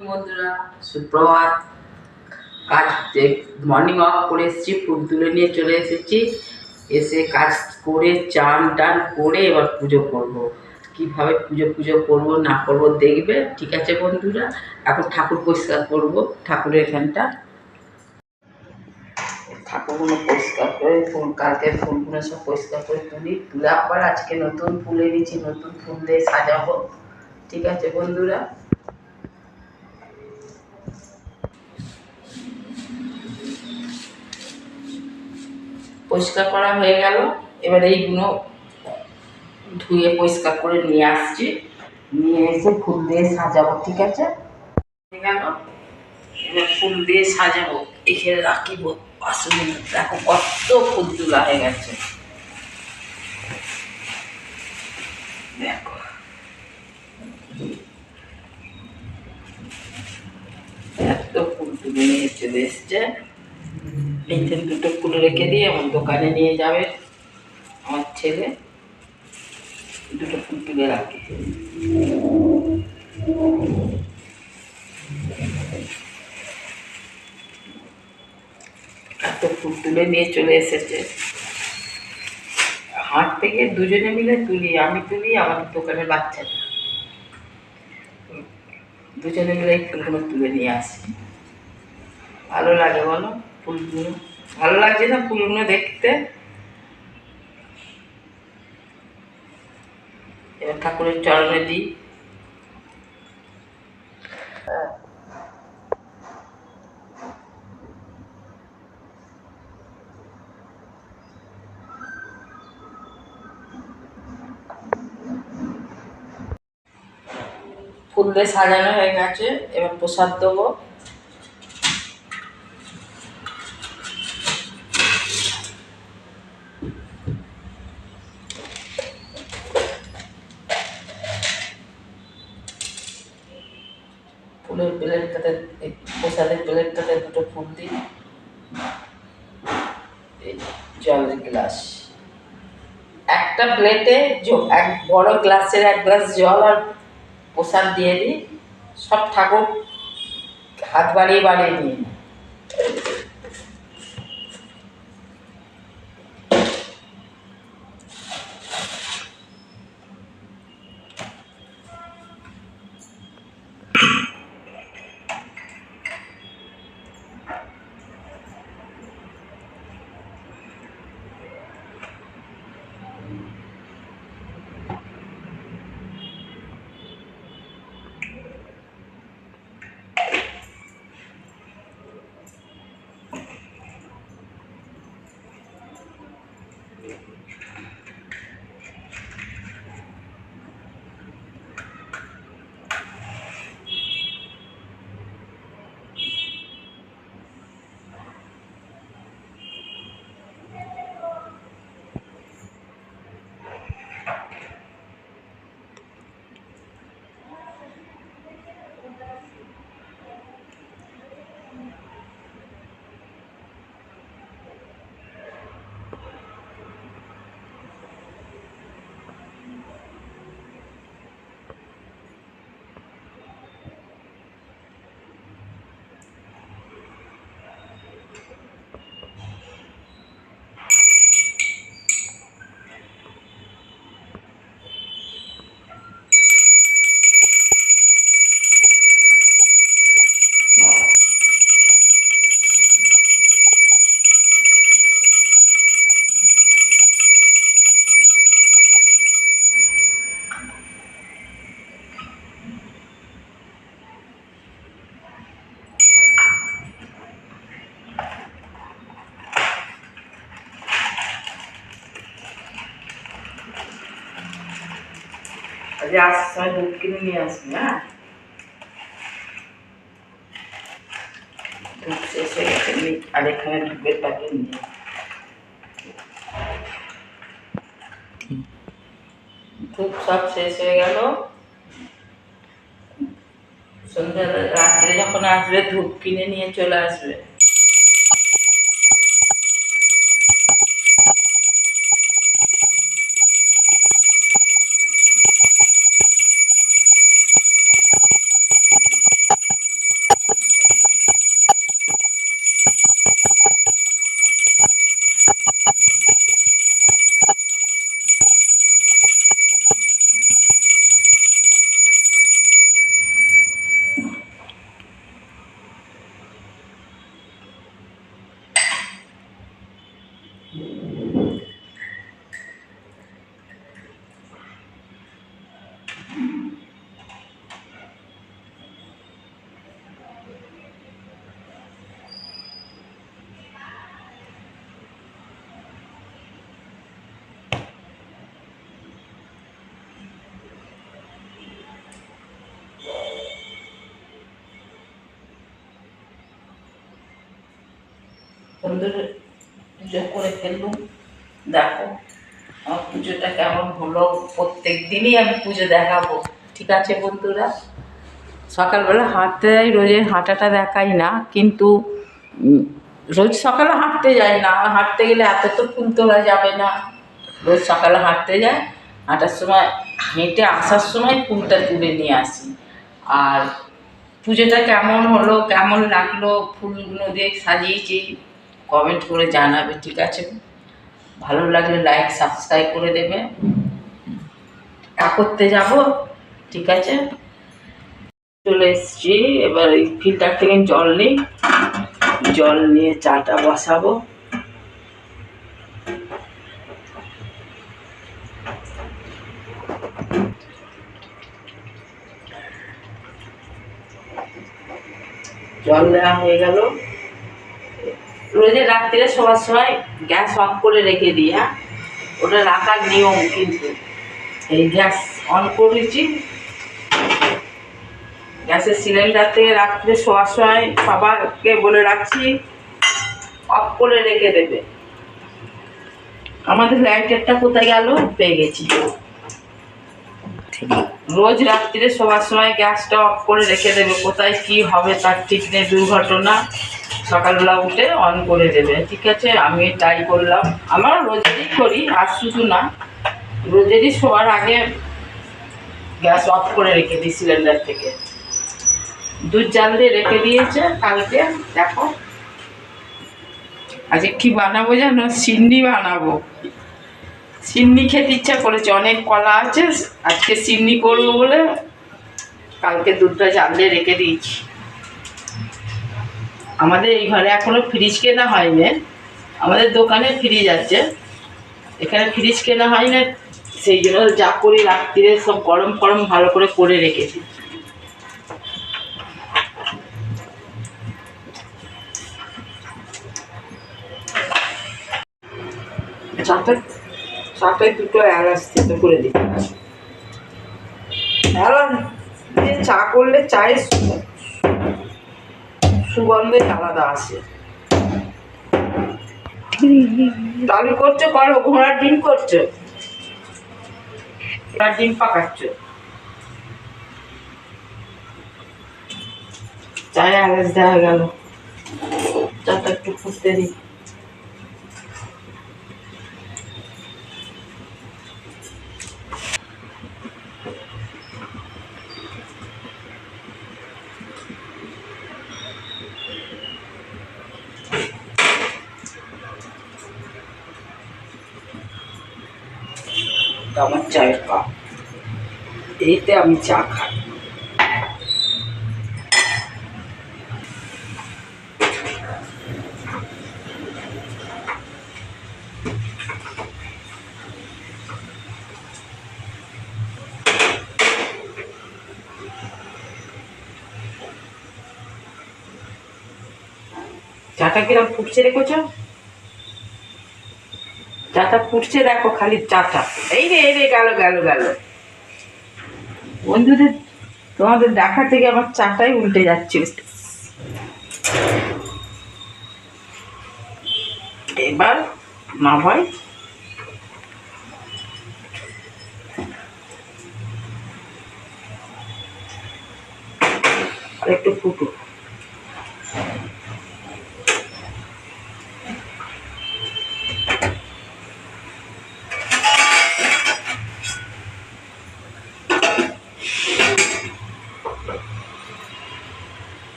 বন্ধুরা, সুপ্রভাত। কাজ মর্নিং ওয়াক করে এসেছি, ফুল তুলে নিয়ে চলে এসেছি। এসে কাজ করে চান টান করে এবার পুজো করব। কিভাবে পুজো করব না করব দেখবে, ঠিক আছে বন্ধুরা? এখন ঠাকুর পরিষ্কার করব, ঠাকুরের এখানটা ঠাকুরগুলো পরিষ্কার করে কালকে ফুলগুলো সব পরিষ্কার করে তুলে আবার আজকে নতুন ফুল এনেছি, নতুন ফুল দিয়ে সাজাবো। ঠিক আছে বন্ধুরা? পরিষ্কার করা হয়ে গেল। এবার এইগুলো ধুয়ে পরিষ্কার করে নিয়ে আসছি, নিয়ে এসে ফুল দিয়ে সাজাবো। ঠিক আছে, হয়ে গেল। এবার ফুল দিয়ে সাজাবো, এখানে রাখিব আসলে। দেখো কত ফুল তোলা হয়ে গেছে, দেখো এত ফুল তুলে নিয়ে চলে এসছে। এইখানে দুটো ফুল রেখে দিয়ে আমার দোকানে নিয়ে যাবে আমার ছেলে, দুটো ফুল তুলে রাখে। এত ফুল তুলে নিয়ে চলে এসেছে। হাট থেকে দুজনে মিলে তুলি, আমি তুলি, আমাদের দোকানের বাচ্চাটা দুজনে মিলে এই ফুলগুলো তুলে নিয়ে আসি। ভালো লাগে বলো ফুলগুলো? ভালো লাগছে না ফুলগুলো দেখতে? এবার ঠাকুরের চরণে দিই। ফুল দিয়ে সাজানো হয়ে গেছে, এবার প্রসাদ দেবো। ফুলের প্লেটটাতে, প্রসাদের প্লেটটাতে দুটো ফুল দিই, জলের গ্লাস একটা প্লেটে, এক বড় গ্লাসের এক গ্লাস জল আর প্রসাদ দিয়ে দিই। সব ঠাকুর হাত বাড়িয়ে বাড়িয়ে নিয়ে নেয়। আজকে আসার সময় দুধ কিনে নিয়ে আসবি। হ্যাঁ, দুধ শেষ হয়ে গেছে, আর এখানে দুধের প্যাকেট নিয়ে দুধ সব শেষ হয়ে গেল। সন্ধ্যা রাত্রে যখন আসবে ধূপ কিনে নিয়ে চলে আসবে। সুন্দর পুজো করে ফেললুম। দেখো আমার পুজোটা কেমন হলো। প্রত্যেক দিনই আমি পুজো দেখাবো, ঠিক আছে বন্ধুরা। সকালবেলা হাঁটতে যাই, রোজের হাঁটাটা দেখাই না, কিন্তু রোজ সকালে হাঁটতে যাই না, হাঁটতে গেলে এত তো ফুল তোলা যাবে না। রোজ সকালে হাঁটতে যাই, হাঁটার সময় হেঁটে আসার সময় ফুলটা তুলে নিয়ে আসি। আর পুজোটা কেমন হলো, কেমন লাগলো, ফুলগুলো দিয়ে সাজিয়েছি, কমেন্ট করে জানাবে, ঠিক আছে। ভালো লাগলে লাইক সাবস্ক্রাইব করে দেবে। চা করতে যাব, ঠিক আছে। চলে এসছি, এবার এই ফিল্টার থেকে জল নিই, জল নিয়ে চাটা বসাবো। জল দেওয়া হয়ে গেল। রোজে রাত্রিরে শোয়ার সময় গ্যাস অফ করে রেখে দিই, হ্যাঁ, ওটা রাখার নিয়ম। কিন্তু এই গ্যাস অন করেছি, গ্যাসের সিলিন্ডার থেকে রাত্রে শোয়ার সময় সবাইকে বলে রাখছি অফ করে রেখে দেবে। আমাদের লাইটারটা কোথায় গেল, পেয়ে গেছি। রোজ রাত্রিরে শোয়ার সময় গ্যাসটা অফ করে রেখে দেবে, কোথায় কি হবে তার ঠিক নেই, দুর্ঘটনা। সকালবেলা উঠে অন করে দেবে, ঠিক আছে। আমি তাই করলাম, আমার রোজেরই করি, আর শুধু না, রোজেরই শোয়ার আগে গ্যাস অফ করে রেখে দিই সিলিন্ডার থেকে। দুধ জাল দিয়ে রেখে দিয়েছে কালকে। দেখো আজকে কি বানাবো জানো, সিন্নি বানাবো। সিন্নি খেতে ইচ্ছা করেছে, অনেক কলা আছে, আজকে সিন্নি করবো বলে কালকে দুধটা জাল দিয়ে রেখে দিয়েছি। আমাদের এই ঘরে এখনো ফ্রিজ কেনা হয়নি, আমাদের দোকানে ফ্রিজ আছে, এখানে ফ্রিজ কেনা হয় না, সেই জন্য যা করি রাত্রিরে সব গরম গরম ভালো করে রেখেছি। চাটায় দুটো এলাচ থেতো করে দিই। এলাচ দিয়ে চা করলে চায়ের সুগন্ধে আলাদা আসে। ডাল করছো, করো। ঘোড়ার ডিম করছো, ঘোড়ার ডিম পাকাচ্ছ। চায়ে এলাচ দেওয়া গেল, চাটা একটু ফুটতে দিই। আমার চায়ের কাপ, এইতে আমি চা খাই। চাটা কিরম ফুটছে দেখেছো, চাটা ফুটছে দেখো, খালি চাটা। এই রে গেল গেল গেল বন্ধুদের, তোমাদের দেখা থেকে আমার চাটাই উল্টে যাচ্ছে। এবার না ভাই, আর একটু ফুটুক।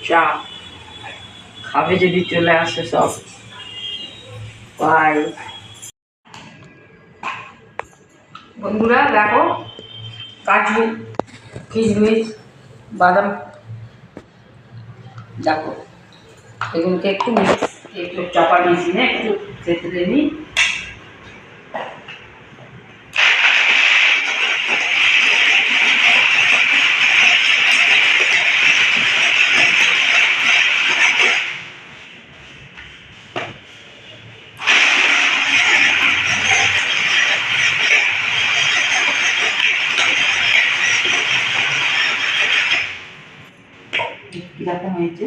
চা খাবে যদি চলে আসে সব। বাই বন্ধুরা, দেখো কাজু, কিশমিশ, বাদাম, দেখো এগুলোকে একটু চাপা মেশিনে একটু চেঁচে নিই। কিরকম হয়েছে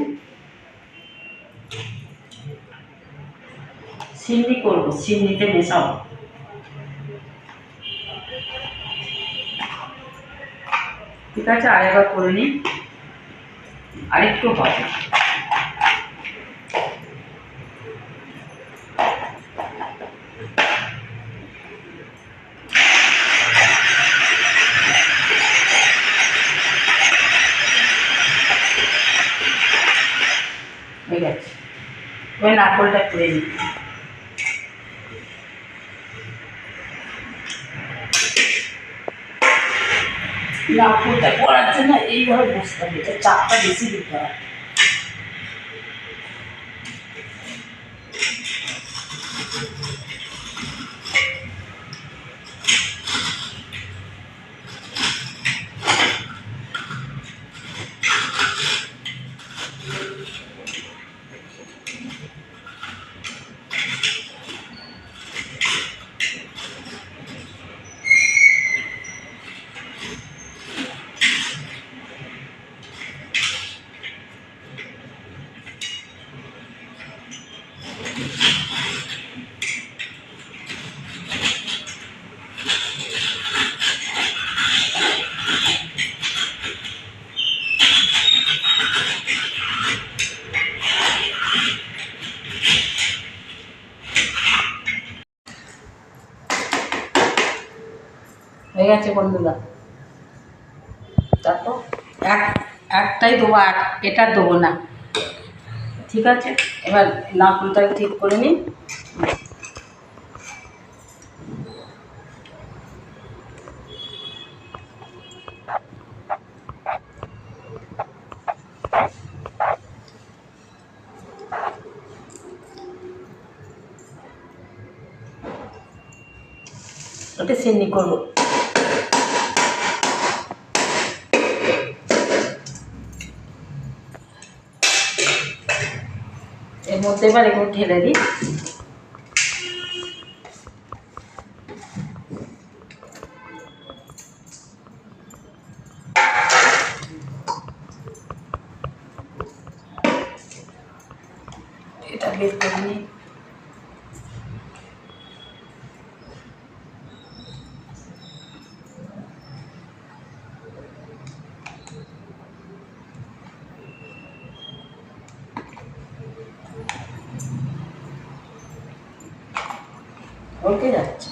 সিন্নি করবো, সিন্নিতে মেশাবো। ঠিক আছে, আরেকবার করে নিই, আরেকটু হবে। ঠিক আছে, ওই নারকলটা করে নিই। নারকলটা করার জন্য এইভাবে বসতে হবে, এটা চাপটা বেশি দিতে হয়। হয়ে গেছে বন্ধুরা। তারপর একটাই দেবো, এটা দেবো না। ঠিক আছে, এবার নারকেলটা ঠিক করে নিই। ওটা চিনি করবো। এর মধ্যে এবার এগুলো ঢেলে দিই। এটা বের করে নিই। ওকে যাচ্ছে।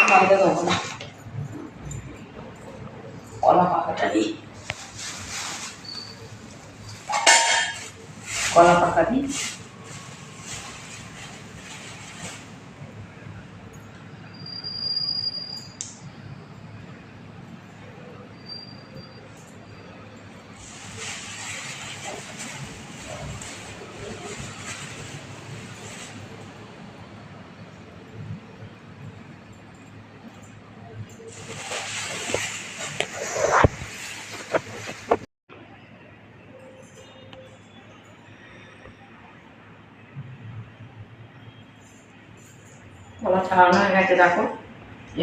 ময়দা দেবো না, কলা পাকাটা দিই। কলা পাকা দিই। কলা ছাড়ানো হয়ে গেছে, দেখো।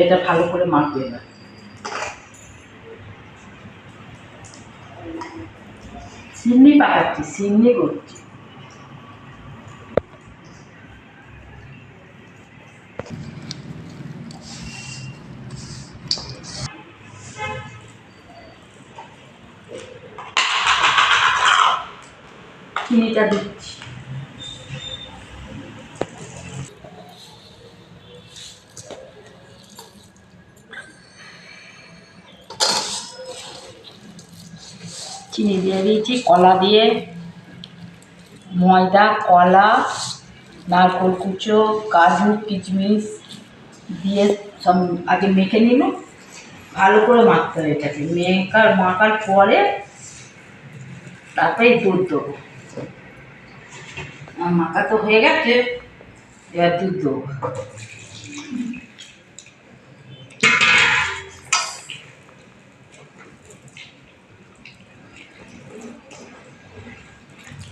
এটা ভালো করে মাখবে এবার। সিন্নি পাকাচ্ছি, সিন্নি করছি। চিনিটা দিচ্ছি। চিনি দিয়ে দিয়েছি, কলা দিয়ে, ময়দা, কলা, নারকোল কুচো, কাজু, কিশমিশ দিয়ে সব আগে মেখে নিল। ভালো করে মাখতে হবে এটাকে, মাখার পরে তারপরে দুধ দেবো। মাখা তো হয়ে গেছে, এবার দুধ দেবো।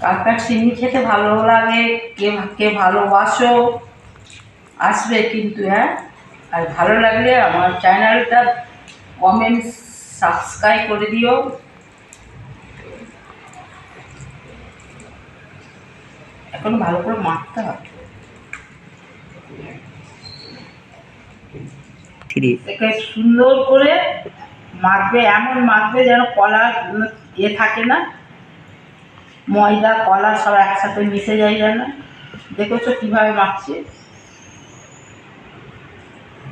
কার কার চিনি খেতে ভালো লাগে, কে কে ভালোবাসো আসবে কিন্তু, হ্যাঁ। আর ভালো লাগলে আমার চ্যানেলটা কমেন্ট সাবস্ক্রাইব করে দিও। এখন ভালো করে মাখতে হবে, একে সুন্দর করে মাখবে, এমন মাখবে যেন কলা থাকে না, ময়দা কলা সব একসাথে মিশে যায় যেন। দেখেছো কীভাবে মাখছে?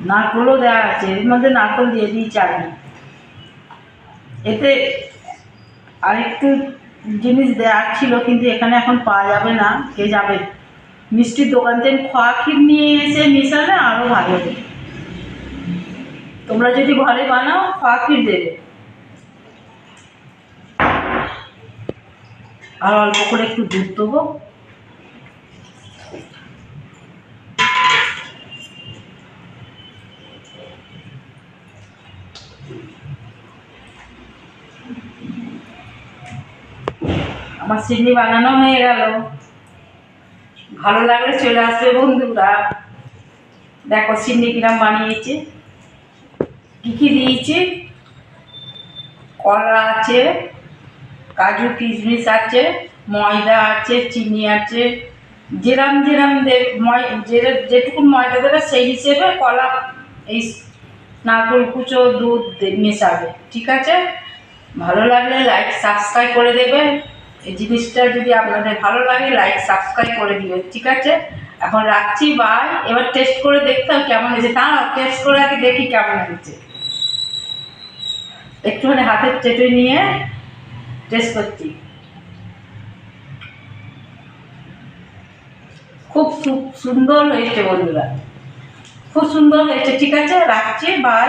নারকলও দেওয়া আছে, এর মধ্যে নারকল দিয়ে দিয়েছি আমি। এতে আরেকটু জিনিস দেওয়ার ছিল, কিন্তু এখানে এখন পাওয়া যাবে না, কে যাবে। মিষ্টির দোকান থেকে খোয়া ক্ষীর নিয়ে এসে মিশালে আরও ভালো হবে। তোমরা যদি ঘরে বানাও খোয়া ক্ষীর দেবে, আর অল্প করে একটু দুধ দেবো। আমার সিন্নি বানানো হয়ে গেল। ভালো লাগলে চলে আসবে বন্ধুরা। দেখো সিন্নি কিরম বানিয়েছি, কী কী দিয়েছি। কলা আছে, কাজু কিশমিশ আছে, ময়দা আছে, চিনি আছে। যেরম যেরম যেটুকু ময়দা দেবে সেই হিসেবে কলা, এই নারকেল কুচো, দুধ মেশাবে, ঠিক আছে। ভালো লাগলে লাইক সাবস্ক্রাইব করে দেবে। এই জিনিসটা যদি আপনাদের ভালো লাগে লাইক সাবস্ক্রাইব করে দিবে, ঠিক আছে। এখন রাখছি, বাই। এবার টেস্ট করে দেখতে হবে কেমন হয়েছে, তা টেস্ট করে আগে দেখি কেমন হয়েছে। একটুখানি হাতের চেটে নিয়ে টেস্ট করছি। খুব সুন্দর হয়েছে বন্ধুরা, খুব সুন্দর হয়েছে, ঠিক আছে। রাখছি, বাই।